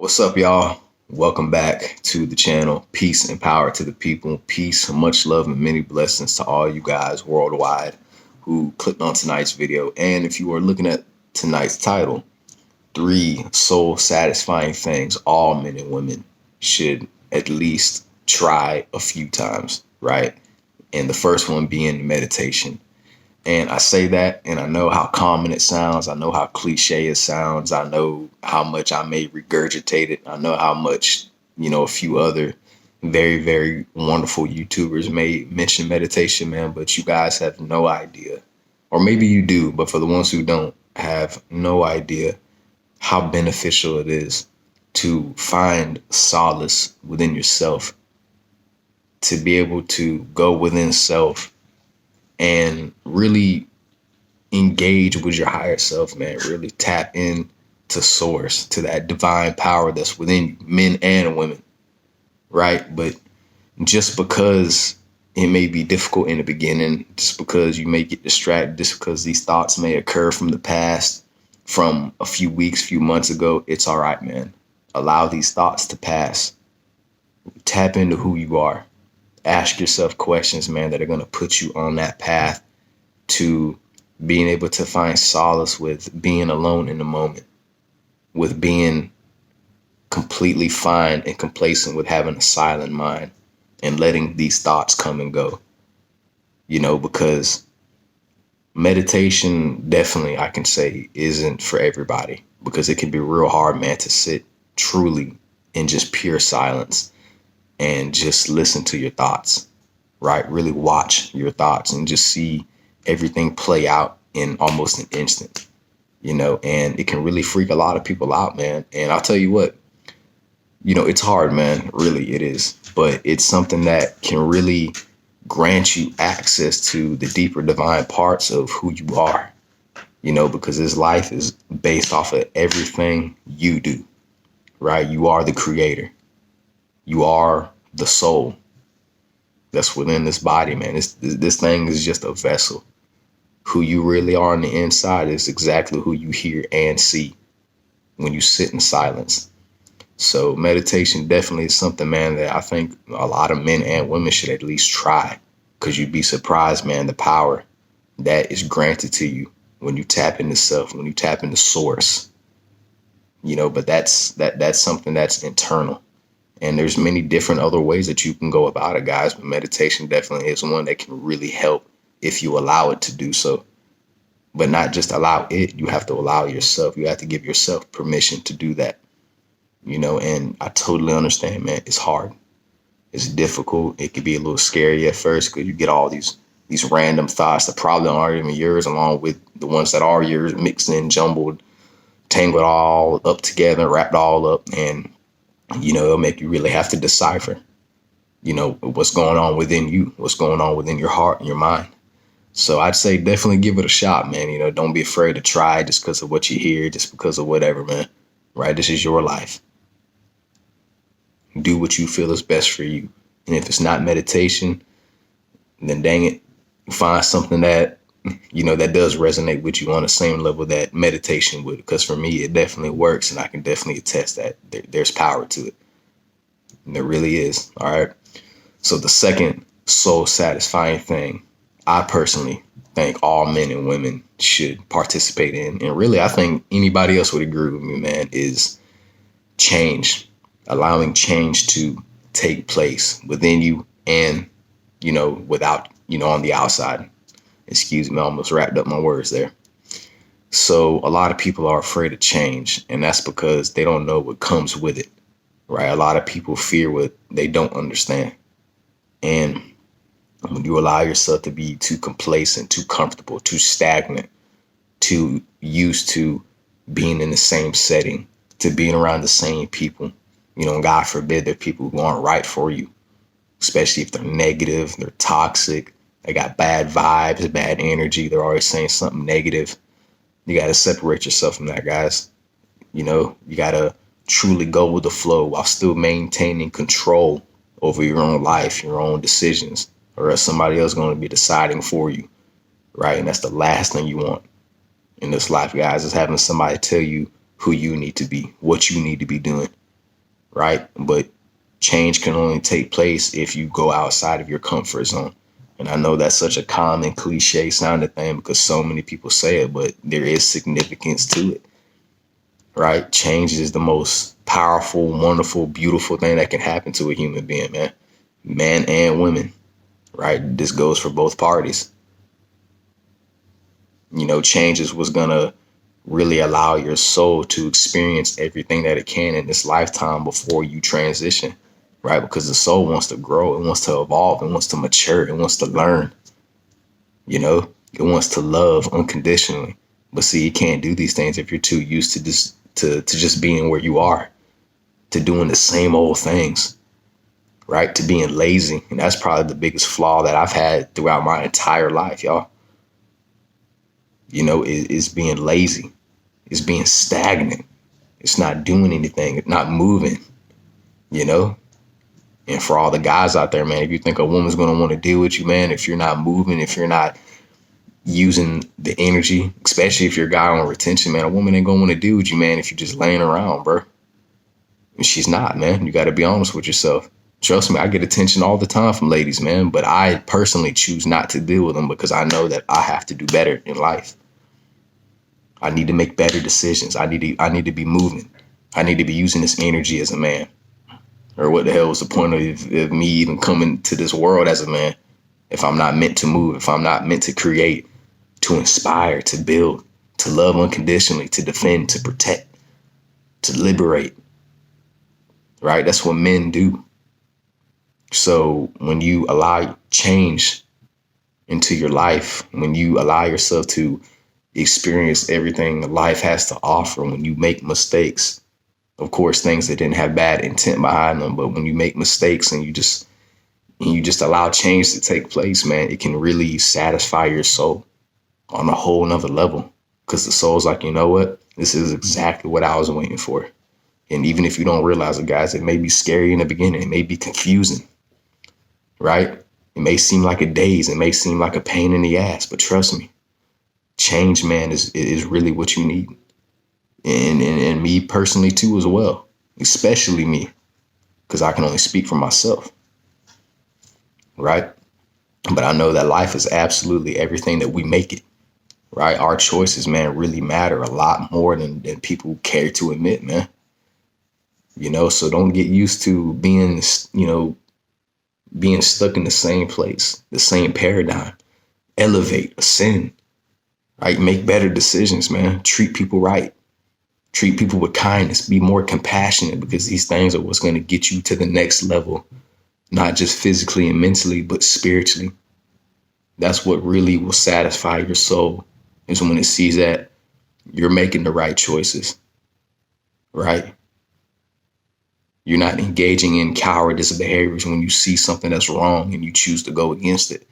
What's up, y'all? Welcome back to the channel. Peace and power to the people. Peace, much love, and many blessings to all you guys worldwide who clicked on tonight's video. And if you are looking at tonight's title, 3 soul satisfying things all men and women should at least try a few times, right? And the first one being meditation. And I say that, and I know how common it sounds. I know how cliche it sounds. I know how much I may regurgitate it. I know how much, a few other very, very wonderful YouTubers may mention meditation, man, but you guys have no idea. Or maybe you do, but for the ones who don't, have no idea how beneficial it is to find solace within yourself, to be able to go within self and really engage with your higher self, man. Really tap in to source, to that divine power that's within you, men and women, right? But just because it may be difficult in the beginning, just because you may get distracted, just because these thoughts may occur from the past, from a few weeks, few months ago, it's all right, man. Allow these thoughts to pass. Tap into who you are. Ask yourself questions, man, that are going to put you on that path to being able to find solace with being alone in the moment, with being completely fine and complacent with having a silent mind and letting these thoughts come and go, because meditation definitely, I can say, isn't for everybody, because it can be real hard, man, to sit truly in just pure silence and just listen to your thoughts, right? Really watch your thoughts and just see everything play out in almost an instant, and it can really freak a lot of people out, man. And I'll tell you what, it's hard, man. Really, it is. But it's something that can really grant you access to the deeper divine parts of who you are, because this life is based off of everything you do, right? You are the creator. You are the soul that's within this body, man. This thing is just a vessel. Who you really are on the inside is exactly who you hear and see when you sit in silence. So meditation definitely is something, man, that I think a lot of men and women should at least try, because you'd be surprised, man, the power that is granted to you when you tap into self, when you tap into source, but that's something that's internal. And there's many different other ways that you can go about it, guys. But meditation definitely is one that can really help if you allow it to do so. But not just allow it, you have to allow yourself. You have to give yourself permission to do that, and I totally understand, man. It's hard. It's difficult. It can be a little scary at first because you get all these random thoughts that probably aren't even yours, along with the ones that are yours, mixed in, jumbled, tangled all up together, wrapped all up. And it'll make you really have to decipher, what's going on within you, what's going on within your heart and your mind. So I'd say definitely give it a shot, man. Don't be afraid to try just because of what you hear, just because of whatever, man. Right? This is your life. Do what you feel is best for you. And if it's not meditation, then dang it, find something that, that does resonate with you on the same level that meditation would. Because for me, it definitely works, and I can definitely attest that there's power to it. And there really is. All right. So the second soul satisfying thing I personally think all men and women should participate in, and really I think anybody else would agree with me, man, is change. Allowing change to take place within you and, without, on the outside. Excuse me, I almost wrapped up my words there. So a lot of people are afraid of change, and that's because they don't know what comes with it, right? A lot of people fear what they don't understand. And when you allow yourself to be too complacent, too comfortable, too stagnant, too used to being in the same setting, to being around the same people, God forbid, they're people who aren't right for you, especially if they're negative, they're toxic, they got bad vibes, bad energy. They're always saying something negative. You got to separate yourself from that, guys. You got to truly go with the flow while still maintaining control over your own life, your own decisions, or else somebody else is going to be deciding for you, right? And that's the last thing you want in this life, guys, is having somebody tell you who you need to be, what you need to be doing. right? But change can only take place if you go outside of your comfort zone. And I know that's such a common cliche sounding thing because so many people say it, but there is significance to it, right? Change is the most powerful, wonderful, beautiful thing that can happen to a human being, man and women, right? This goes for both parties. Change is what's going to really allow your soul to experience everything that it can in this lifetime before you transition, right? Because the soul wants to grow, it wants to evolve, it wants to mature, it wants to learn, it wants to love unconditionally. But see, you can't do these things if you're too used to just being where you are, to doing the same old things, right? To being lazy. And that's probably the biggest flaw that I've had throughout my entire life, y'all. Is being lazy. It's being stagnant. It's not doing anything. It's not moving, you know? And for all the guys out there, man, if you think a woman's going to want to deal with you, man, if you're not moving, if you're not using the energy, especially if you're a guy on retention, man, a woman ain't going to want to deal with you, man, if you're just laying around, bro. And she's not, man. You got to be honest with yourself. Trust me, I get attention all the time from ladies, man, but I personally choose not to deal with them because I know that I have to do better in life. I need to make better decisions. I need to be moving. I need to be using this energy as a man. Or what the hell was the point of me even coming to this world as a man if I'm not meant to move, if I'm not meant to create, to inspire, to build, to love unconditionally, to defend, to protect, to liberate, right? That's what men do. So when you allow change into your life, when you allow yourself to experience everything life has to offer, when you make mistakes, of course, things that didn't have bad intent behind them, but when you make mistakes and you just allow change to take place, man, it can really satisfy your soul on a whole nother level. Because the soul's like, you know what? This is exactly what I was waiting for. And even if you don't realize it, guys, it may be scary in the beginning. It may be confusing, right? It may seem like a daze. It may seem like a pain in the ass. But trust me, change, man, is really what you need. And me personally, too, as well. Especially me, because I can only speak for myself, right? But I know that life is absolutely everything that we make it, right? Our choices, man, really matter a lot more than people care to admit, man. So don't get used to being stuck in the same place, the same paradigm. Elevate, ascend, right? Make better decisions, man. Treat people right. Treat people with kindness. Be more compassionate, because these things are what's going to get you to the next level, not just physically and mentally, but spiritually. That's what really will satisfy your soul, is when it sees that you're making the right choices, right? You're not engaging in cowardice behaviors when you see something that's wrong and you choose to go against it.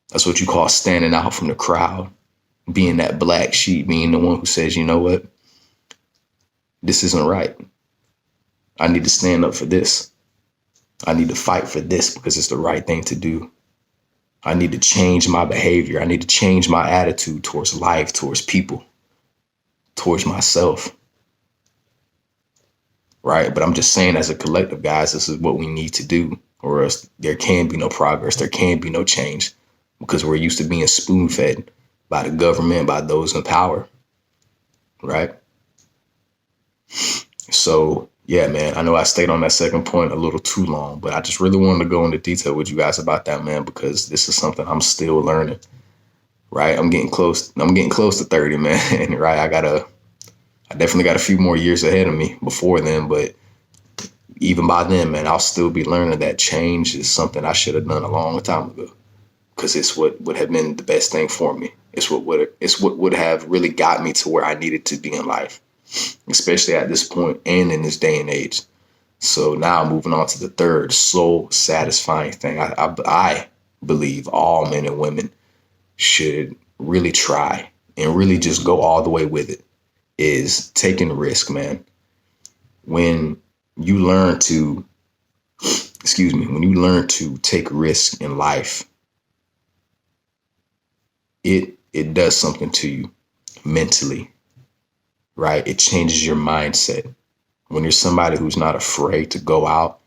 That's what you call standing out from the crowd, being that black sheep, being the one who says, you know what? This isn't right. I need to stand up for this. I need to fight for this because it's the right thing to do. I need to change my behavior. I need to change my attitude towards life, towards people, towards myself. Right. But I'm just saying, as a collective, guys, this is what we need to do, or else there can be no progress. There can be no change, because we're used to being spoon fed by the government, by those in power. Right. So, yeah, man, I know I stayed on that second point a little too long, but I just really wanted to go into detail with you guys about that, man, because this is something I'm still learning. Right. I'm getting close. I'm getting close to 30, man. Right. I definitely got a few more years ahead of me before then, but even by then, man, I'll still be learning that change is something I should have done a long time ago, because it's what would have been the best thing for me. It's what would have really got me to where I needed to be in life, especially at this point and in this day and age. So now moving on to the third soul satisfying thing. I believe all men and women should really try and really just go all the way with it, is taking risk, man. When you learn to, when you learn to take risk in life, it does something to you mentally, right? It changes your mindset, When you're somebody who's not afraid to go out,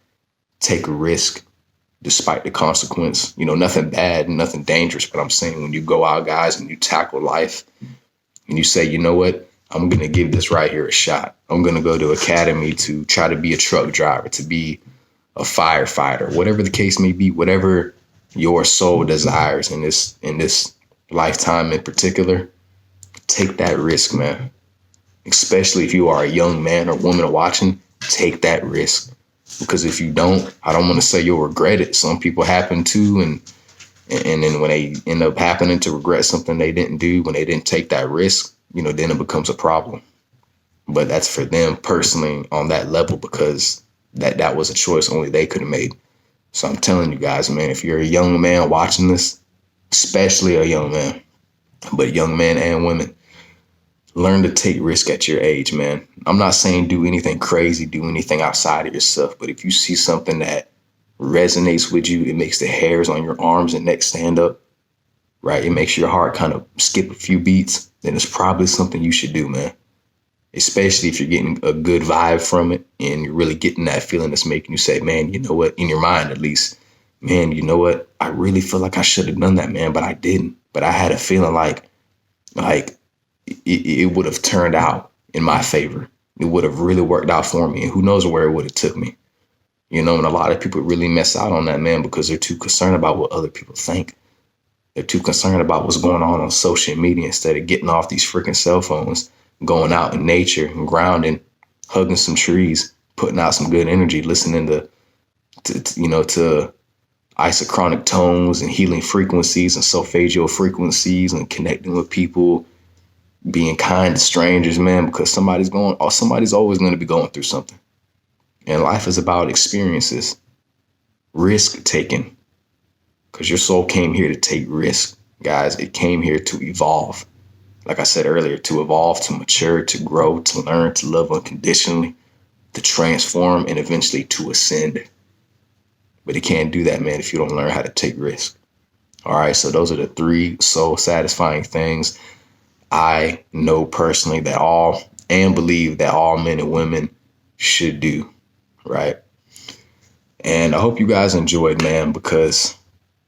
take a risk despite the consequence, nothing bad, nothing dangerous. But I'm saying when you go out, guys, and you tackle life and you say, you know what, I'm going to give this right here a shot. I'm going to go to academy to try to be a truck driver, to be a firefighter, whatever the case may be, whatever your soul desires in this lifetime in particular, take that risk, man. Especially if you are a young man or woman watching, take that risk. Because if you don't, I don't want to say you'll regret it. Some people happen to, and then when they end up happening to regret something they didn't do, when they didn't take that risk, then it becomes a problem. But that's for them personally on that level, because that was a choice only they could have made. So I'm telling you guys, man, if you're a young man watching this, especially a young man, but young men and women, learn to take risk at your age, man. I'm not saying do anything crazy, do anything outside of yourself, but if you see something that resonates with you, it makes the hairs on your arms and neck stand up, right? It makes your heart kind of skip a few beats, then it's probably something you should do, man. Especially if you're getting a good vibe from it and you're really getting that feeling that's making you say, man, you know what, in your mind at least, man, you know what, I really feel like I should have done that, man, but I didn't. But I had a feeling like it would have turned out in my favor. It would have really worked out for me. And who knows where it would have took me. And a lot of people really miss out on that, man, because they're too concerned about what other people think. They're too concerned about what's going on social media instead of getting off these freaking cell phones, going out in nature and grounding, hugging some trees, putting out some good energy, listening to isochronic tones and healing frequencies and solfeggio frequencies and connecting with people, being kind to strangers, man, because somebody's always going to be going through something. And life is about experiences, risk taking, because your soul came here to take risk, guys. It came here to evolve. Like I said earlier, to evolve, to mature, to grow, to learn, to love unconditionally, to transform, and eventually to ascend. But it can't do that, man, if you don't learn how to take risk. All right, so those are the 3 soul satisfying things I know personally that believe that all men and women should do, right? And I hope you guys enjoyed, man, because,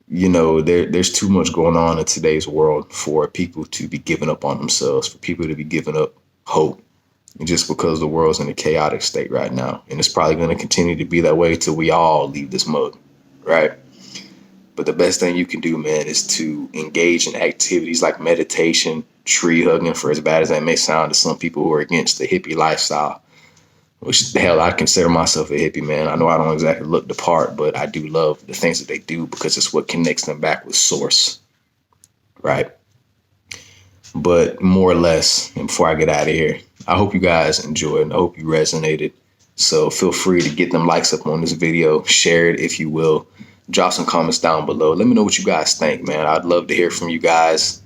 there's too much going on in today's world for people to be giving up on themselves, for people to be giving up hope, just because the world's in a chaotic state right now. And it's probably going to continue to be that way till we all leave this mug, right? But the best thing you can do, man, is to engage in activities like meditation, tree hugging, for as bad as that may sound to some people who are against the hippie lifestyle, which the hell, I consider myself a hippie, man. I know I don't exactly look the part, but I do love the things that they do because it's what connects them back with source, right? But more or less, and before I get out of here, I hope you guys enjoyed and I hope you resonated. So feel free to get them likes up on this video, share it if you will, drop some comments down below. Let me know what you guys think, man. I'd love to hear from you guys.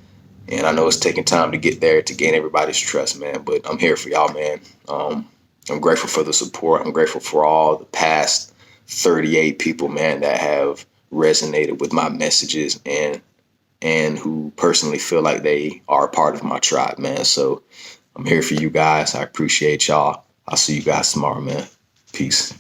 And I know it's taking time to get there to gain everybody's trust, man, but I'm here for y'all, man. I'm grateful for the support. I'm grateful for all the past 38 people, man, that have resonated with my messages and who personally feel like they are a part of my tribe, man. So I'm here for you guys. I appreciate y'all. I'll see you guys tomorrow, man. Peace.